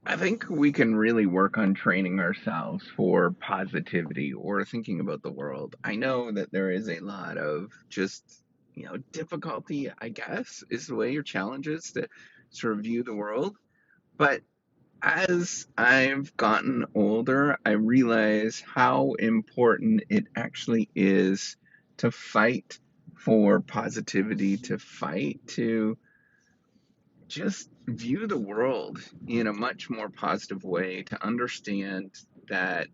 I think we can really work on training ourselves for positivity or thinking about the world. I know that there is a lot of just, difficulty, I guess, is the way your challenge is to sort of view the world. But as I've gotten older, I realize how important it actually is to fight for positivity, to fight to just view the world in a much more positive way, to understand that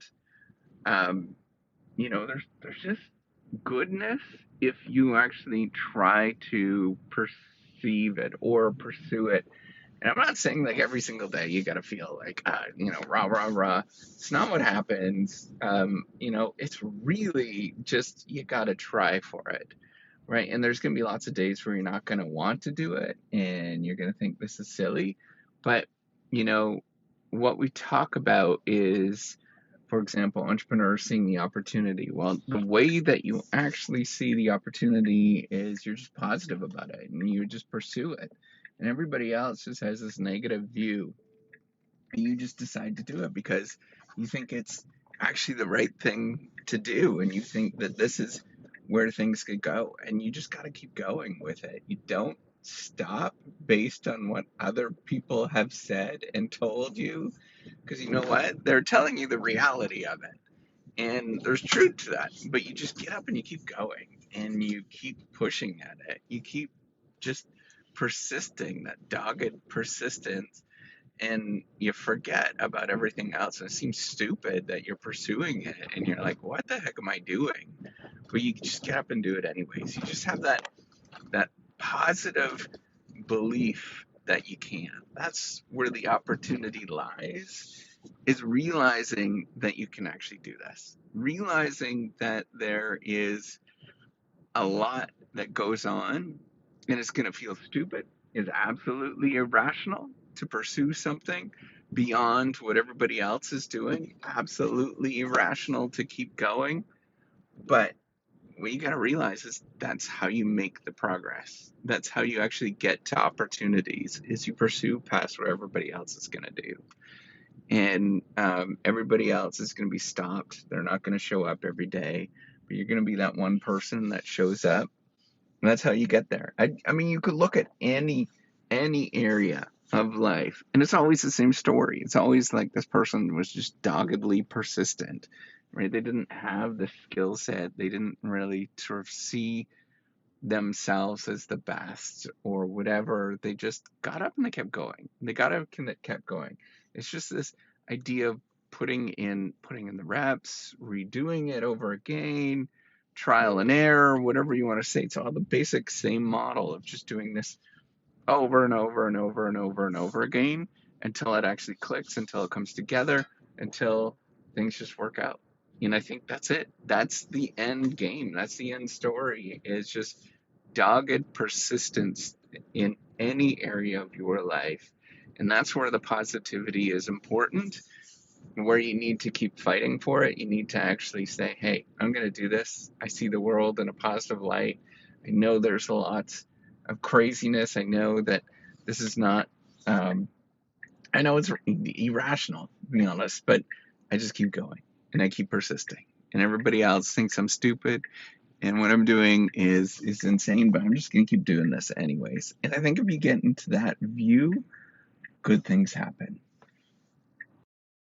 um, there's just goodness if you actually try to perceive it or pursue it. And I'm not saying like every single day you got to feel like rah rah rah. It's not what happens. It's really just you got to try for it, right? And there's going to be lots of days where you're not going to want to do it and you're going to think this is silly. But, you know, what we talk about is, for example, entrepreneurs seeing the opportunity. Well, the way that you actually see the opportunity is you're just positive about it and you just pursue it. And everybody else just has this negative view. And you just decide to do it because you think it's actually the right thing to do and you think that this is where things could go and you just got to keep going with it. You don't stop based on what other people have said and told you, because you know what, they're telling you the reality of it and there's truth to that, but you just get up and you keep going and you keep pushing at it. You keep just persisting, that dogged persistence, and you forget about everything else. And it seems stupid that you're pursuing it and you're like, what the heck am I doing? But you just get up and do it anyways. You just have that positive belief that you can. That's where the opportunity lies, is realizing that you can actually do this. Realizing that there is a lot that goes on and it's going to feel stupid, is absolutely irrational to pursue something beyond what everybody else is doing, absolutely irrational to keep going. But what you got to realize is that's how you make the progress. That's how you actually get to opportunities, is you pursue past what everybody else is going to do. And everybody else is going to be stopped. They're not going to show up every day, but you're going to be that one person that shows up. And that's how you get there. I mean, you could look at any area of life, and it's always the same story. It's always like this person was just doggedly persistent, right? They didn't have the skill set. They didn't really sort of see themselves as the best or whatever. They just got up and they kept going. They got up and they kept going. It's just this idea of putting in the reps, redoing it over again, trial and error, whatever you want to say. It's all the basic same model of just doing this over and over and over and over and over again until it actually clicks, until it comes together, until things just work out. And I think that's it. That's the end game. That's the end story. Is just dogged persistence in any area of your life. And that's where the positivity is important, where you need to keep fighting for it. You need to actually say, hey, I'm going to do this. I see the world in a positive light. I know there's a lot of craziness. I know that this is not, I know it's irrational, to be honest, but I just keep going and I keep persisting. And everybody else thinks I'm stupid and what I'm doing is insane, but I'm just gonna keep doing this anyways. And I think if you get into that view, good things happen.